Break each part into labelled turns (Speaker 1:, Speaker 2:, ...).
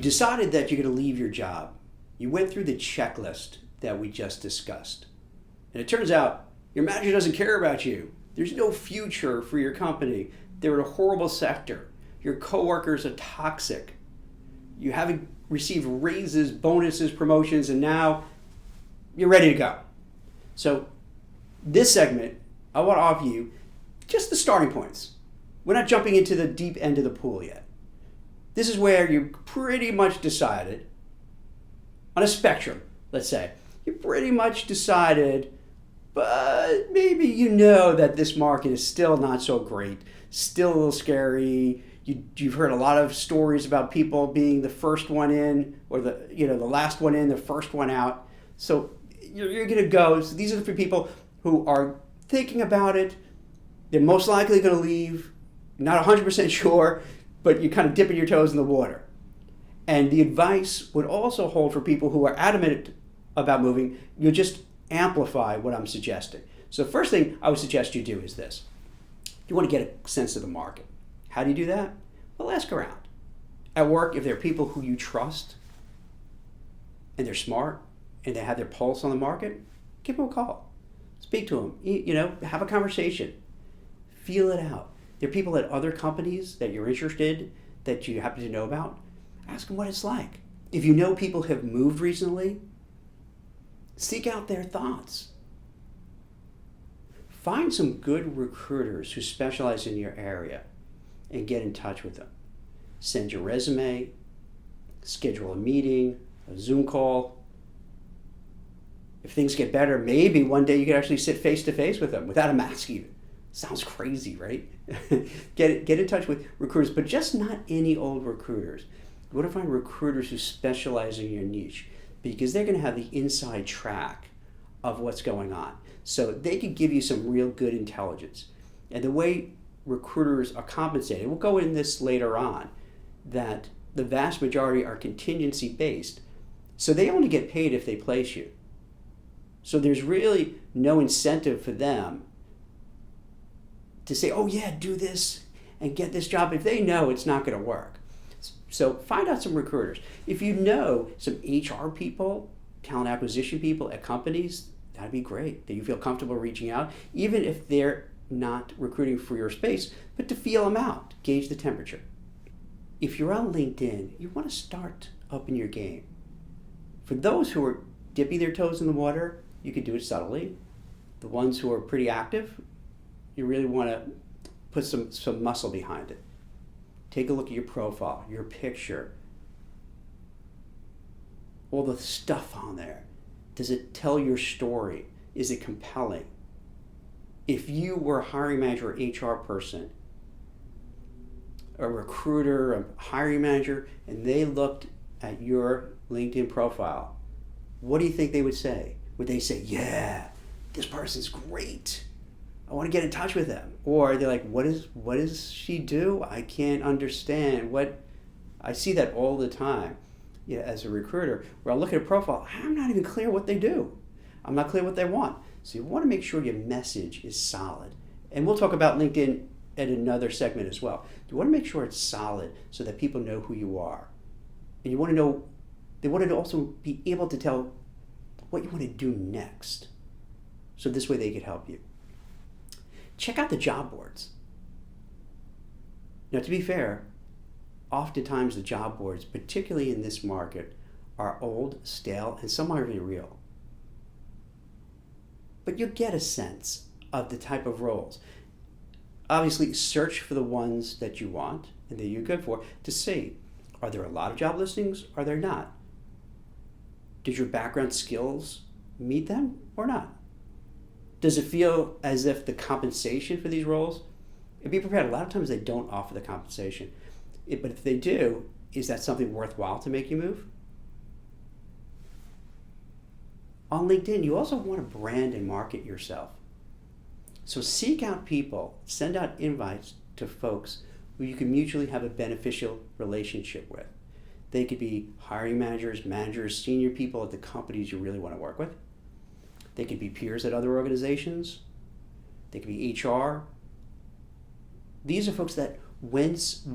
Speaker 1: decided that you're going to leave your job. You went through the checklist that we just discussed. And it turns out your manager doesn't care about you. There's no future for your company. They're in a horrible sector. Your coworkers are toxic. You haven't received raises, bonuses, promotions, and now you're ready to go. So this segment, I want to offer you just the starting points. We're not jumping into the deep end of the pool yet. This is where you pretty much decided, on a spectrum, let's say, you pretty much decided, but maybe you know that this market is still not so great, still a little scary. You've heard a lot of stories about people being the first one in, or the last one in, the first one out. So you're going to go. So these are for people who are thinking about it. They're most likely going to leave, not 100% sure, but you're kind of dipping your toes in the water. And the advice would also hold for people who are adamant about moving. You'll just amplify what I'm suggesting. So the first thing I would suggest you do is this. You want to get a sense of the market. How do you do that? Well, ask around. At work, if there are people who you trust and they're smart and they have their pulse on the market, give them a call. Speak to them. Have a conversation. Feel it out. There are people at other companies that you're interested, that you happen to know about. Ask them what it's like. If you know people have moved recently, seek out their thoughts. Find some good recruiters who specialize in your area and get in touch with them. Send your resume, schedule a meeting, a Zoom call. If things get better, maybe one day you can actually sit face to face with them without a mask even. Sounds crazy, right? Get in touch with recruiters, but just not any old recruiters. You want to find recruiters who specialize in your niche, because they're going to have the inside track of what's going on. So they can give you some real good intelligence. And the way recruiters are compensated, we'll go in this later on, that the vast majority are contingency based. So they only get paid if they place you. So there's really no incentive for them to say, oh yeah, do this and get this job if they know it's not going to work. So find out some recruiters. If you know some HR people, talent acquisition people at companies, that'd be great, that you feel comfortable reaching out, even if they're not recruiting for your space, but to feel them out, gauge the temperature. If you're on LinkedIn, you want to start up in your game. For those who are dipping their toes in the water, you can do it subtly. The ones who are pretty active, you really want to put some muscle behind it. Take a look at your profile, your picture, all the stuff on there. Does it tell your story? Is it compelling? If you were a hiring manager or HR person, a recruiter, a hiring manager, and they looked at your LinkedIn profile, what do you think they would say? Would they say, yeah, this person's great, I want to get in touch with them? Or they're like, what does she do? I can't understand. I see that all the time, as a recruiter, where I look at a profile, I'm not even clear what they do. I'm not clear what they want. So you want to make sure your message is solid. And we'll talk about LinkedIn at another segment as well. You want to make sure it's solid so that people know who you are. And they want to also be able to tell what you want to do next. So this way they could help you. Check out the job boards. Now, to be fair, oftentimes the job boards, particularly in this market, are old, stale, and some aren't even real. But you'll get a sense of the type of roles. Obviously, search for the ones that you want and that you're good for to see, are there a lot of job listings? Are there not? Does your background skills meet them or not? Does it feel as if the compensation for these roles, and be prepared, a lot of times they don't offer the compensation. But if they do, is that something worthwhile to make you move? On LinkedIn, you also want to brand and market yourself. So seek out people, send out invites to folks who you can mutually have a beneficial relationship with. They could be hiring managers, senior people at the companies you really want to work with. They could be peers at other organizations. They could be HR. These are folks that once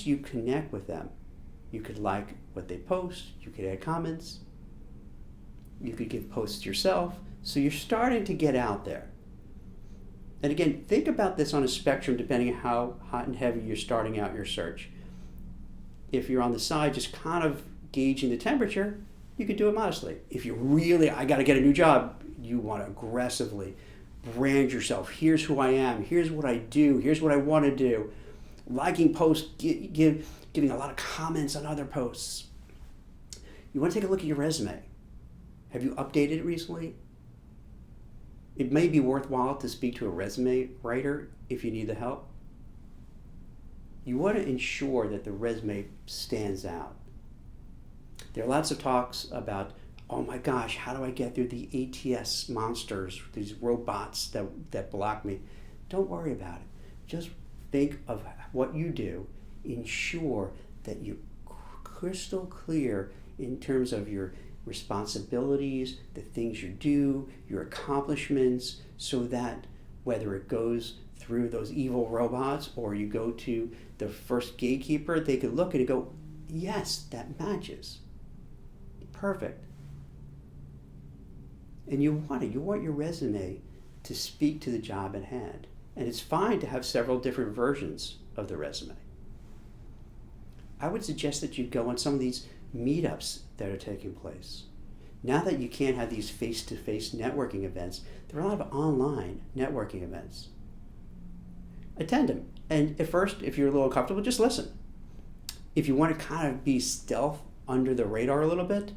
Speaker 1: you connect with them, You could like what they post, you could add comments, you could give posts yourself. So you're starting to get out there. And again, think about this on a spectrum depending on how hot and heavy you're starting out your search. If you're on the side just kind of gauging the temperature, you could do it modestly. If you really, I got to get a new job, you want to aggressively brand yourself. Here's who I am. Here's what I do. Here's what I want to do. Liking posts, giving a lot of comments on other posts. You want to take a look at your resume. Have you updated it recently? It may be worthwhile to speak to a resume writer if you need the help. You want to ensure that the resume stands out. There are lots of talks about, oh my gosh, how do I get through the ATS monsters, these robots that block me? Don't worry about it. Just think of what you do. Ensure that you're crystal clear in terms of your responsibilities, the things you do, your accomplishments, so that whether it goes through those evil robots or you go to the first gatekeeper, they could look at it and go, yes, that matches. Perfect. And you want your resume to speak to the job at hand. And it's fine to have several different versions of the resume. I would suggest that you go on some of these meetups that are taking place. Now that you can't have these face-to-face networking events, there are a lot of online networking events. Attend them. And at first, if you're a little uncomfortable, just listen. If you want to kind of be stealth under the radar a little bit,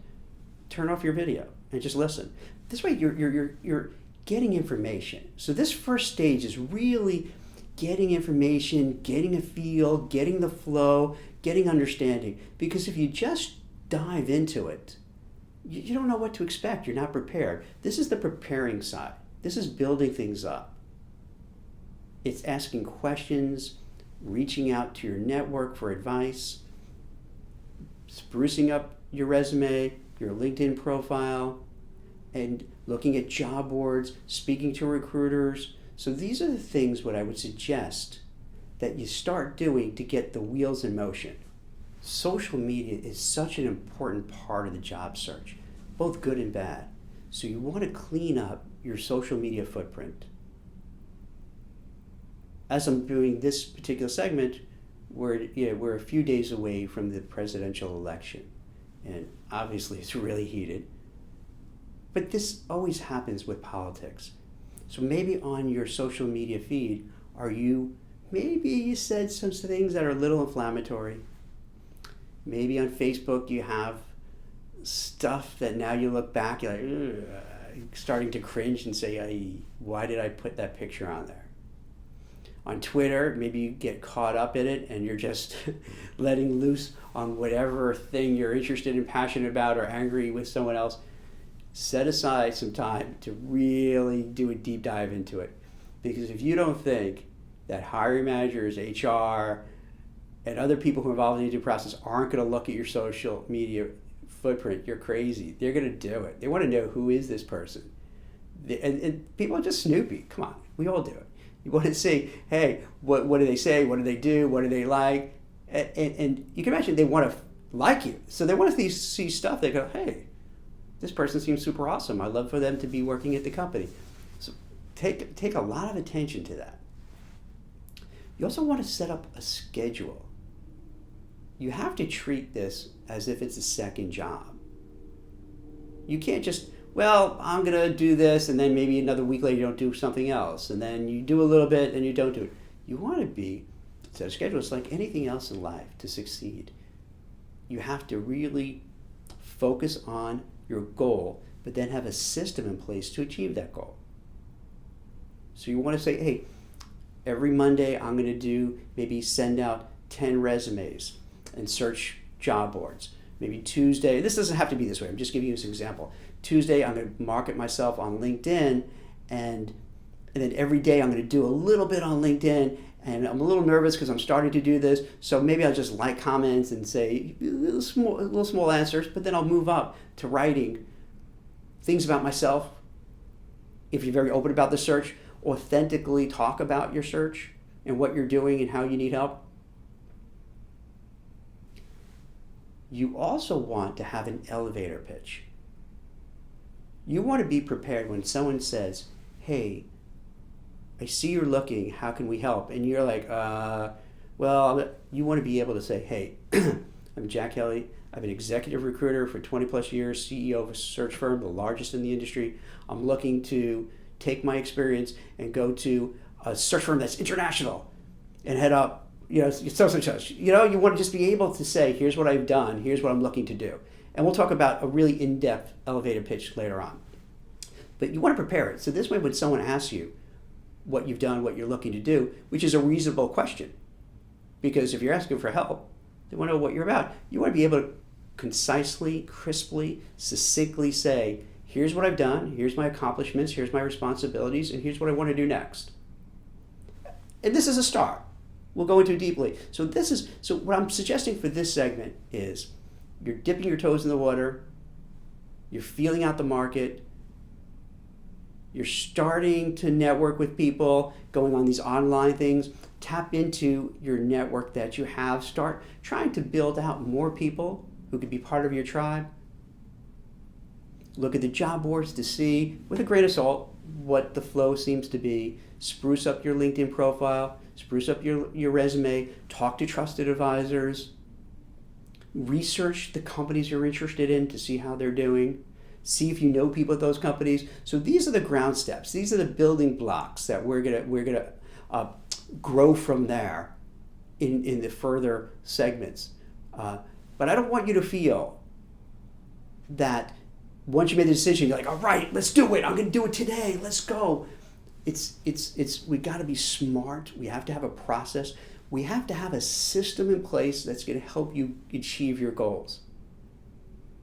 Speaker 1: turn off your video and just listen. This way you're getting information. So this first stage is really getting information, getting a feel, getting the flow, getting understanding. Because if you just dive into it, you don't know what to expect. You're not prepared. This is the preparing side. This is building things up. It's asking questions, reaching out to your network for advice, sprucing up your resume, your LinkedIn profile, and looking at job boards, speaking to recruiters. So these are the things what I would suggest that you start doing to get the wheels in motion. Social media is such an important part of the job search, both good and bad. So you want to clean up your social media footprint. As I'm doing this particular segment, we're a few days away from the presidential election. And obviously it's really heated. But this always happens with politics. So maybe on your social media feed, maybe you said some things that are a little inflammatory. Maybe on Facebook you have stuff that now you look back, you're like, starting to cringe and say, why did I put that picture on there? On Twitter, maybe you get caught up in it and you're just letting loose on whatever thing you're interested and passionate about or angry with someone else. Set aside some time to really do a deep dive into it. Because if you don't think that hiring managers, HR, and other people who are involved in the interview process aren't going to look at your social media footprint, you're crazy. They're going to do it. They want to know, who is this person? And people are just snoopy. Come on, we all do it. You want to see, hey, what do they say? What do they do? What do they like? And you can imagine they want to like you. So they want to see stuff. They go, hey, this person seems super awesome. I'd love for them to be working at the company. So take a lot of attention to that. You also want to set up a schedule. You have to treat this as if it's a second job. You can't just, I'm going to do this, and then maybe another week later you don't do something else, and then you do a little bit and you don't do it. You want to set a schedule. It's like anything else in life to succeed. You have to really focus on your goal, but then have a system in place to achieve that goal. So you want to say, hey, every Monday I'm going to maybe send out 10 resumes and search job boards. Maybe Tuesday, this doesn't have to be this way, I'm just giving you this example. Tuesday I'm going to market myself on LinkedIn, and then every day I'm going to do a little bit on LinkedIn, and I'm a little nervous because I'm starting to do this, so maybe I'll just like comments and say little small answers, but then I'll move up to writing things about myself. If you're very open about the search, authentically talk about your search and what you're doing and how you need help. You also want to have an elevator pitch. You want to be prepared when someone says, hey, I see you're looking, how can we help? And you're like, well, you want to be able to say, hey, I'm Jack Kelly. I'm an executive recruiter for 20 plus years, CEO of a search firm, the largest in the industry. I'm looking to take my experience and go to a search firm that's international and head up, such. You want to just be able to say, here's what I've done, here's what I'm looking to do. And we'll talk about a really in-depth elevator pitch later on. But you want to prepare it. So this way, when someone asks you what you've done, what you're looking to do, which is a reasonable question, because if you're asking for help, they want to know what you're about. You want to be able to concisely, crisply, succinctly say, here's what I've done, here's my accomplishments, here's my responsibilities, and here's what I want to do next. And this is a start. We'll go into it deeply. So what I'm suggesting for this segment is you're dipping your toes in the water, you're feeling out the market, you're starting to network with people, going on these online things. Tap into your network that you have. Start trying to build out more people who could be part of your tribe. Look at the job boards to see, with a grain of salt, what the flow seems to be. Spruce up your LinkedIn profile, spruce up your resume, talk to trusted advisors, research the companies you're interested in to see how they're doing. See if you know people at those companies. So these are the ground steps. These are the building blocks that we're gonna grow from there in the further segments. But I don't want you to feel that once you made the decision, you're like, all right, let's do it. I'm gonna do it today. Let's go. We got to be smart. We have to have a process. We have to have a system in place that's gonna help you achieve your goals.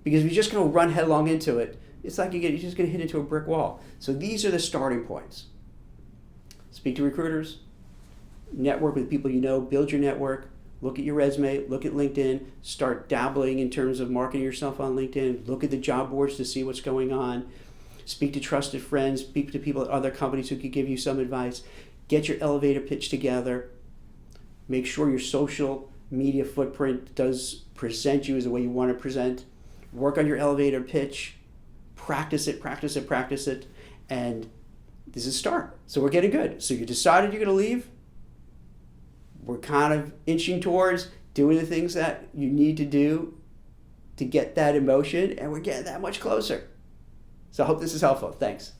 Speaker 1: Because if you're just going to run headlong into it, it's like you're just going to hit into a brick wall. So these are the starting points. Speak to recruiters, network with people you know, build your network, look at your resume, look at LinkedIn, start dabbling in terms of marketing yourself on LinkedIn, look at the job boards to see what's going on, speak to trusted friends, speak to people at other companies who could give you some advice, get your elevator pitch together, make sure your social media footprint does present you as the way you want to present. Work on your elevator pitch, practice it, and this is a start. So we're getting good. So you decided you're going to leave. We're kind of inching towards doing the things that you need to do to get that emotion, and we're getting that much closer. So I hope this is helpful. Thanks.